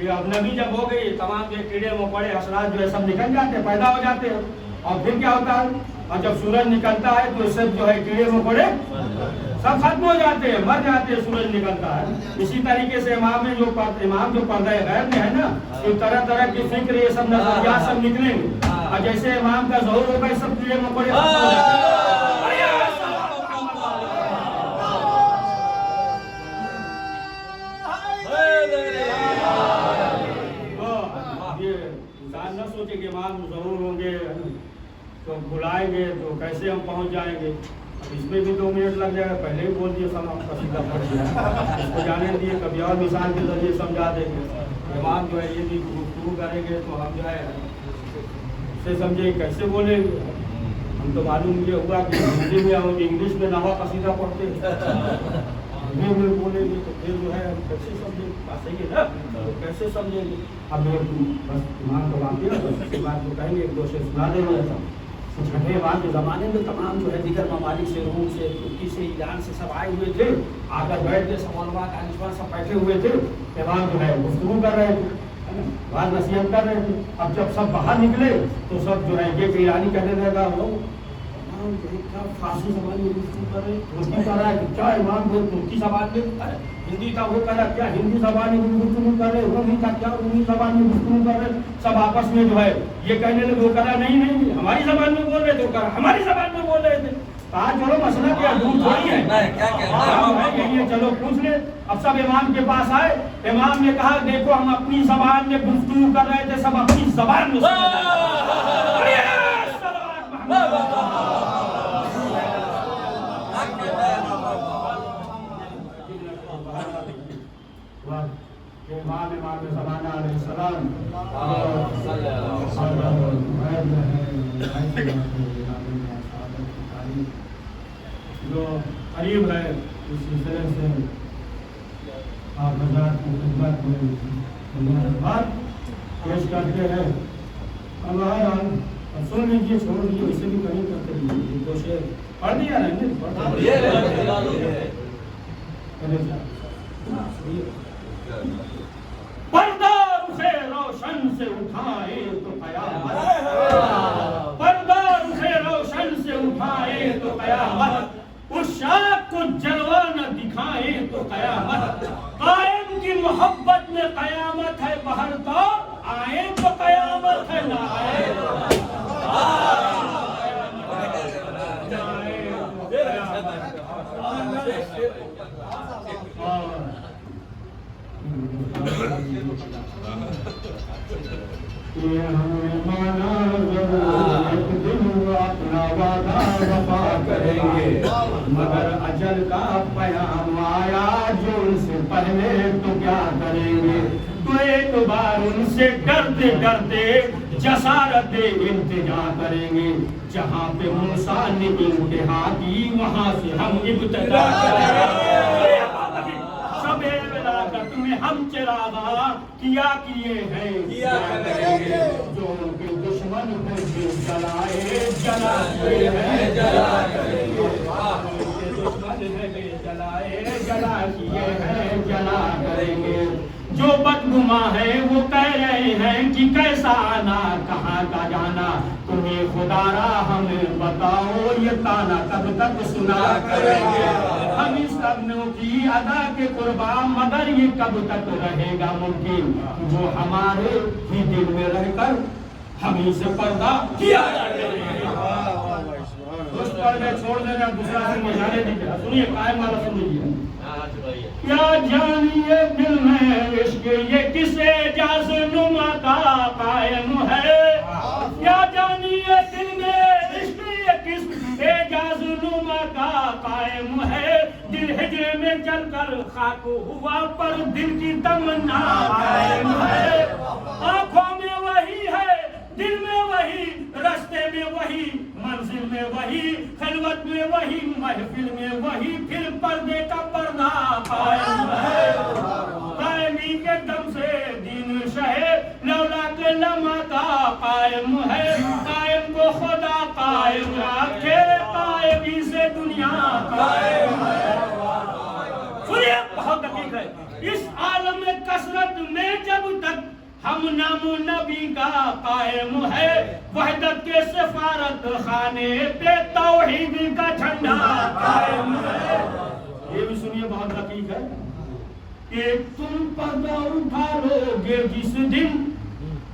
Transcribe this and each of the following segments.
کہ اب نبی جب ہو گئی تمام یہ کیڑے مکوڑے حشرات جو ہے سب نکل جاتے ہیں، پیدا ہو جاتے ہیں، اور پھر کیا ہوتا ہے، اور جب سورج نکلتا ہے تو سب جو ہے کیڑے مکوڑے سب ختم ہو جاتے ہیں، مر جاتے ہیں، سورج نکلتا ہے۔ اسی طریقے سے امام میں امام جو پردہ غیب میں ہے نا، یہ طرح طرح کی فکر، یہ سب نظریات سب نکلیں گے، اور جیسے امام کا ظہور ہوگا سب کیڑے مکوڑے ختم ہو جاتے ہیں۔ انسان نہ سوچے کہ امام ضرور ہوں گے تو بلائیں گے تو کیسے ہم پہنچ جائیں گے، اب اس میں بھی 2 منٹ لگ جائے گا، پہلے ہی بول دیے سب ہم قصیدہ پڑھ دیا، اس کو جانے دیے، کبھی اور مثال کے ذریعے سمجھا دیں گے۔ امام جو ہے یہ بھی گفتگو کریں گے تو ہم جو ہے اسے سمجھے کیسے بولیں گے، ہم تو معلوم یہ ہوا کہ ہندی میں اور انگلش میں نحو قصیدہ پڑھتے ہیں، ہندی میں بولیں گے تو پھر جو ہے ہم کیسے سمجھیں گے، بات صحیح ہے نا، تو کیسے سمجھیں گے۔ اب بس ایمان کو باقی ہے، بس اس کے بعد جو کہیں گے ایک دو سے سنا دیں گے۔ چھٹے بعد کے زمانے میں تمام جو ہے دیگر ممالک سے، روم سے، ترکی سے، ایران سے سب آئے ہوئے تھے، آ کر بیٹھ کے سب علماء دانشور سب بیٹھے ہوئے تھے، امام جو ہے گفتگو کر رہے تھے، بات نصیحت کر رہے تھے۔ اب جب سب باہر نکلے تو سب جو ہے یہ ایرانی کہنے لگا وہ فارسی زبان میں گفتگو کر رہے، ترکی کر رہا ہے، کیا امام وہ ترکی زبان میں، ہندی کا وہ کر رہا ہے، کیا ہندی زبان میں گفتگو کر رہے، رومی کا کیا رومی زبان میں گفتگو کر رہے، سب آپس میں جو ہے یہ کہنے لگے، وہ کہا نہیں نہیں ہماری زبان میں بول رہے تھے، وہ کہا ہماری زبان میں بول رہے تھے۔ کہا چلو مسئلہ کیا دور تھوڑی ہے، چلو پوچھ لیں۔ اب سب امام کے پاس آئے، امام نے کہا دیکھو ہم اپنی زبان میں گفتگو کر رہے تھے، سب اپنی زبان میں امام زمانہ علیہ السلام جو قریب ہے اس سلسلے سے آپ حضرات کی خدمت میں بات پیش کرتے ہیں۔ اللہ سن لیجیے، چھوڑ دیجیے، اسے بھی کہیں کرتے رہیے، دو شعر پڑھ دیا رہیں پردہ رخ روشن سے اٹھائے تو قیامت، پردہ رخ روشن سے اٹھائے تو قیامت، اس شاخ کو جلوہ نہ دکھائے تو قیامت، قائم کی محبت میں قیامت ہے، بہر تو آئے تو قیامت ہے، نہ آئے تو یہ ہمیں مانا ضرور ایک دن اپنا وعدہ وفا کریں گے، مگر اجل کا پیام آیا جو ان سے پہلے تو کیا کریں گے، تو ایک بار ان سے ڈرتے ڈرتے جسارت التجا کریں گے، جہاں پہ موسیٰ نے انتہا کی وہاں سے ہم ابتدا کریں گے، میں ہم چراغاں کیا کیے ہیں کیا کریں گے، جو ان کے دشمن کو جلائے جلا کیے ہیں جلا کریں گے، ان کے دشمن ہے جلائے جلا کیے ہیں جلا کریں گے، جو بدگماں ہیں وہ کہہ رہے ہیں کہ کیسا آنا کہاں کا جانا، تمہیں خدا را ہمیں بتاؤ یہ تانا کب تک سنا کریں گے، ہم اس لبنوں کی ادا کے قربان مگر یہ کب تک رہے گا ممکن، وہ ہمارے ہی دل میں رہ کر ہم ہی سے پردہ کیا کریں گے۔ اس پردے چھوڑ دینا دوسرا سے مجھانے دیکھا، سنیے قائم والا سن لیجیے۔ یا جانیے دل میں عشق یہ کس اعجاز نما کا قائم ہے، یا جانیے دل میں عشق یہ کس اعجاز نما کا قائم ہے، دل ہجر میں چل کر خاک ہوا پر دل کی تمنا قائم ہے، آنکھوں میں وہی ہے دل میں وہی، رستے میں وہی منزل میں وہی، خلوت میں وہی محفل میں وہی، پھر پردے کا پردہ قائم ہے، قائمی کے دم سے دین شہ لولا کے لمحہ کا قائم ہے، قائم کو خدا قائم رکھے، قائمی سے دنیا قائم ہے۔ سنیے بہت دقیق ہے، اس عالم کثرت میں جب تک ہم نام نبی کا قائم ہے، وحدت کے سفارت خانے پہ توحید کا جھنڈا قائم ہے۔ یہ بھی سنیے، بہت دقیق ہے کہ تم پردہ اٹھا لو گے جس دن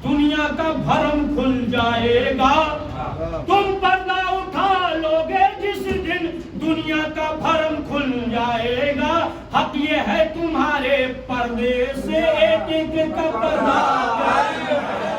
دنیا کا بھرم کھل جائے گا، تم پردہ اٹھا لو گے جس دن دنیا کا بھرم کھل جائے گا، حق یہ ہے تمہارے پردے سے ایک ایک کا پردہ قائم ہے،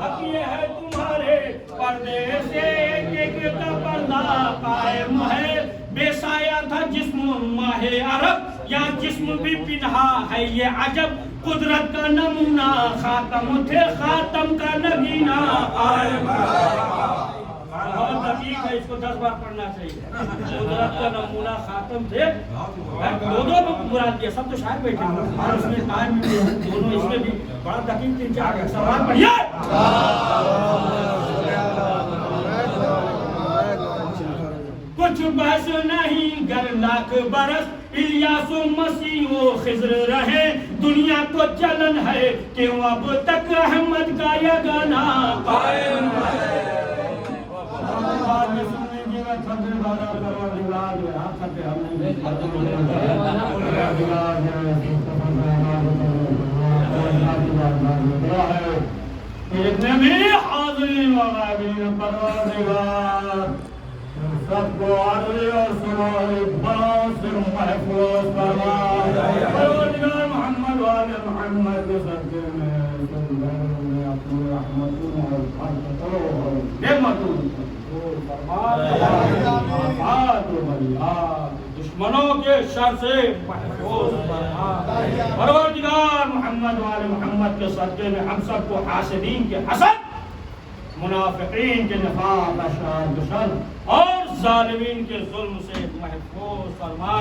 حق یہ ہے تمہارے پردے سے ایک ایک کا پردہ قائم ہے۔ بے سایہ تھا جسم ماہ عرب، یا جسم بھی پنہا ہے یہ عجب، قدرت کا نمونہ خاتم تھے، خاتم کا نگینہ قائم ہے۔ بہت دقیق ہے، اس کو 10 بار پڑھنا چاہیے۔ قدرت کا نمونہ خاتم تھے، دو مراد دیا، سب تو شاید بیٹھے ہیں اور اس میں ٹائم بھی دونوں، اس میں بھی بڑا دقیق 3-4 سوال پڑھیے۔ کچھ بحث نہیں گر لاکھ برس الیاس و مسیح و خضر رہے، دنیا کو چلن ہے کیوں اب تک احمد کا یگانہ قائم ہے۔ اتنے بھی حاضرین و غائبین پروردگار سب کو عدل اور سنائی بڑوں سے محفوظ فرما، پروردگار محمد و آل محمد کے صدقے میں اپنی رحمتوں اور برکتوں اور نعمتوں دشمنوں کے شر سے محفوظ فرما، پروردگار محمد و آل محمد کے صدقے میں ہم سب کو حاسدین کے حسد، منافقین کے نفاق، اشرار کے شر اور ظالمین کے ظلم سے محفوظ فرما۔